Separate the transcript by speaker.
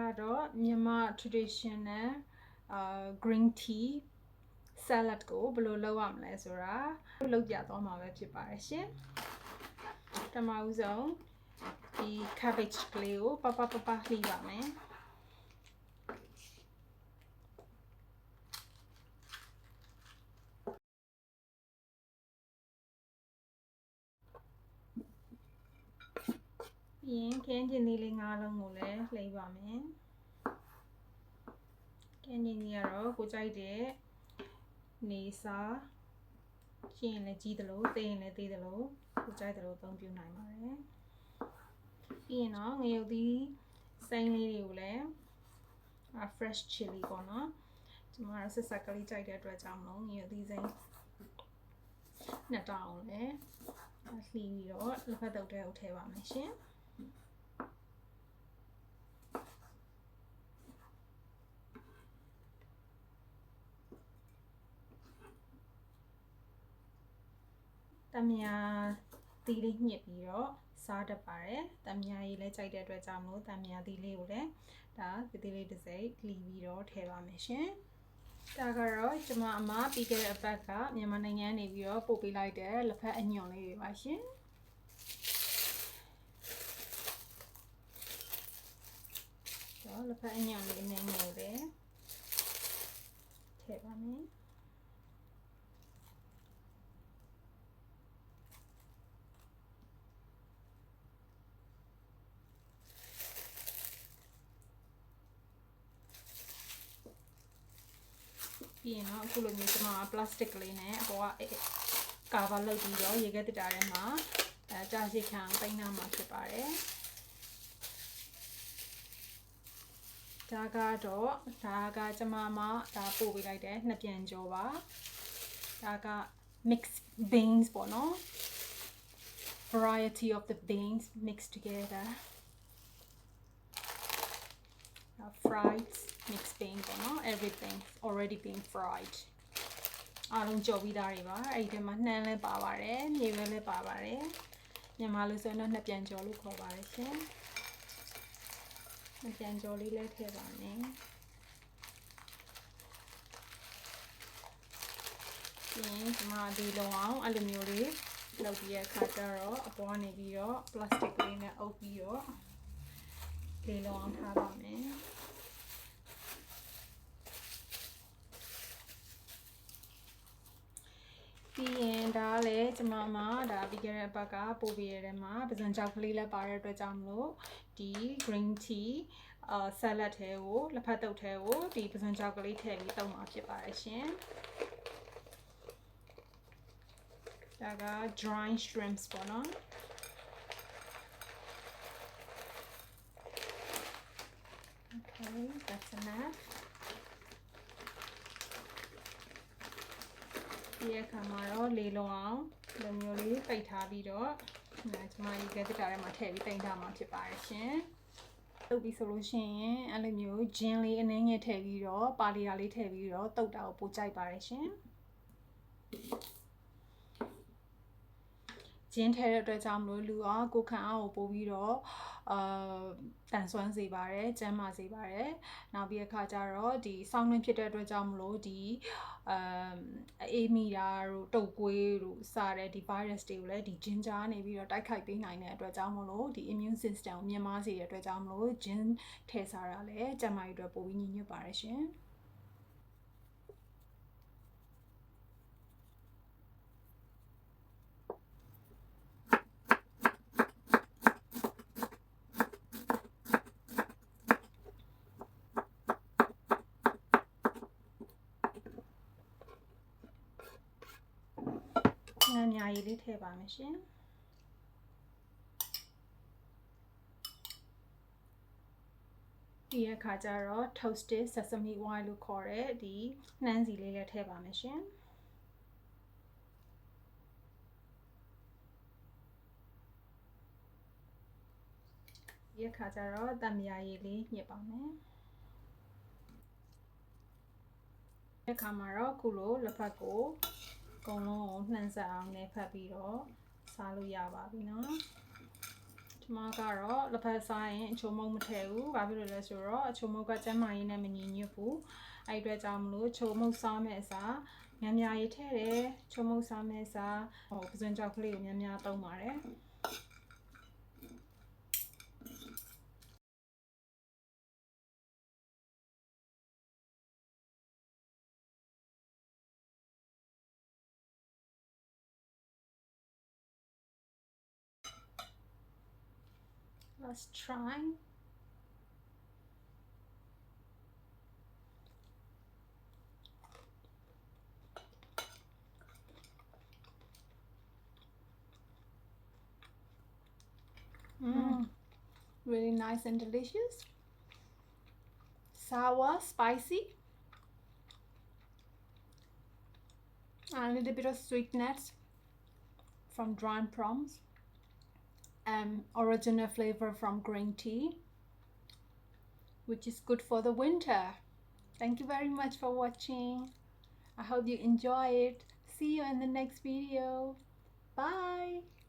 Speaker 1: ကတော့မြန်မာ traditional green tea salad ကိုဘယ်လိုလုပ်ရမလဲဆိုတာလုပ်ပြသွားမှာပဲဖြစ်ပါတယ်ရှင်ပထမဦးဆုံးဒီ cabbage ကလေးကိုပပလှီးပါမယ်ပြီးရင်ခင်းကျင်လေး၅လုံးကိုလည်းလှိမ့်ပါမယ်ခင်းကျင်လေးကတော့ကိုကြိုက်တဲ့နေစားရှင်းရင်လည်းကြီးသလိုသေးရင်လည်းသေးသလိုကိုကြိုက်သလိုအသုံးပြုနိုင်ပါတယ်ပြီးရင်တော့ငရုတ်သီးစိမ်းလေးတွေကိုလည်း fresh chili ပေါ့နော်ကျွန်မတို့ဆက်ဆက်ကလေးကြိုက်တဲ့အတွက်ကြောင့်မလို့ငရုတ်သီးစိမ်း2တောင်လည်းလှီးပြီးတော့လက်ဖက်တုပ်ထဲကိုထည့်ပါမယ်ရှင်တမယာသီးလေးညှစ်ပြီးတော့စားတတ်ပါတယ်တမယာကြီးလည်းကြိုက်တဲ့အတွက်ကြောင့်မလို့တမယာသီးလေးကိုလည်းဒါသေးလေးတစ်စိပ်လှီးပြီးတော့ထည့်ပါမယ်ရှင်ဒါကတော့ကျွန်မအမပြီးခဲ့တဲ့အပတ်ကမြန်မာနိုင်ငံနေပြီးတော့ပို့ပေးလိုက်တဲ့လက်ဖက်အညွန့်လေးတွေပါရှင်တော့လက်ဖက်အညွန့်လေးနဲ့ငိုတယ်ထည့်ပါမယ်ပြီးရင်တော့အခုလိုမျိုးကျွန်မပလတ်စတစ်ကလေးနဲ့အပေါ်ကကာဗာလုပ်ပြီးတော့ရေခဲတစ်တာထဲမှာကြာရှည်ခံပိန်းထားမှာဖြစ်ပါတယ်ဒါကကျွန်မဒါပို့ပေးလိုက်တဲ့နှစ်ပြန်ကြောပါဒါက mixed beans ပေါ့နော် variety of the beans mixed together fried mixed bean ပေါ့နော် everything already been fried အားလုံးကြော်ပြီးသားတွေပါအဲ့ဒီထဲမှာနှမ်းလည်းပါပါတယ်မြေပဲလည်းပါပါတယ်မြန်မာလိုဆိုရင်တော့နှစ်ပြန်ကြော်လို့ခေါ်ပါတယ်ရှင်နှစ်ပြန်ကြော်လေးလည်းထည့်ပါမယ်ပြီးရင်ကျွန်မဒီလုံအောင်အဲ့လိုမျိုးလေးလုပ်ပြီးတဲ့အခါကျတော့အပေါ်ကနေပြီးတော့ plastic လေးနဲ့အုပ်ပြီးတော့လေလုံအောင်ထားပါမယ်ပြီးရင်ဒါလည်းကျွန်မဒါပြီးခဲ့တဲ့အပတ်ကပို့ပေးရတဲ့မှာပဇွန်ကြောက်ကလေးလည်းပါတဲ့အတွက်ကြောင့်မလို့ဒီ green tea salad ထဲကိုလက်ဖက်တုပ်ထဲကိုဒီပဇွန်ကြောက်ကလေးထည့်ပြီးတုပ်မှာဖြစ်ပါတယ်ရှင်ဒါက dry shrimps ပေါ့နော်Okay, that's enough. ဒီအခါမှာတော့လေလုံအောင်လိုမျိုးလေးပိတ်ထားပြီးတော့ကျွန်မရေခဲတစ်တာထဲမှာထည့်ပြီးပိတ်ထားမှာဖြစ်ပါတယ်ရှင်။တုပ်ပြီးဆိုလို့ရှိရင်အဲ့လိုမျိုးဂျင်းလေးအနည်းငယ်ထည့်ပြီးတော့ပါလီယာလေးထည့်ပြီးတော့တုပ်တာကိုပိုကြိုက်ပါတယ်ရှင်။ဂျင်းထဲတဲ့အတွက်ကြောင့်မလို့လူအောင်ကိုခံအားကိုပို့ပြီးတော့တန်ဆွမ်းစေပါတယ်ကျန်းမာစေပါတယ်နောက်ပြီးအခါကျတော့ဒီဆောင်းတွင်းဖြစ်တဲ့အတွက်ကြောင့်မလို့ဒီအေးမိတာတို့တုပ်ကွေးတို့စတဲ့ဒီ virus တွေကိုလည်းဒီ ginger နေပြီးတော့တိုက်ခိုက်ပေးနိုင်တဲ့အတွက်ကြောင့်မလို့ဒီ immune system ကိုမြင့်မားစေတဲ့အတွက်ကြောင့်မလို့ gin ထည့်စားတာလည်းကျန်းမာရေးအတွက်ပိုပြီးညီညွတ်ပါတယ်ရှင်ငါးမြားရည်လေးထည့်ပါမယ်ရှင်ဒီအခါကျတော့ toasted sesame oil လို့ခေါ်တဲ့ဒီနှမ်းစီလေးလည်းထည့်ပါမယ်ရှင်ဒီအခါကျတော့တမယာရည်လေးညှစ်ပါမယ်ဒီအခါမှာတော့ခုလိုလက်ဖက်ကိုအကုန်လုံးကိုနှမ်းဆက်အောင်နဲ့ဖက်ပြီးတော့စားလို့ရပါပြီနော် ဒီမှာကတော့လက်ဖက်စားရင်အချိုမုံမထည့်ဘူး။ဘာဖြစ်လို့လဲဆိုတော့အချိုမုံကကျန်းမာရေးနဲ့မညီညွတ်ဘူး။အဲ့အတွက်ကြောင့်မလို့ချိုမုံစားမဲ့အစားများများရေးထည့်တယ်။ချိုမုံစားမဲ့အစားပစွန်ကြောက်ကလေးကိုများများသုံးပါတယ်။ Let's try. Really nice and delicious. Sour, spicy, and a little bit of sweetness from dried plums. Original flavor from green tea, which is good for the winter. Thank you very much for watching. I hope you enjoy it. See you in the next video. Bye.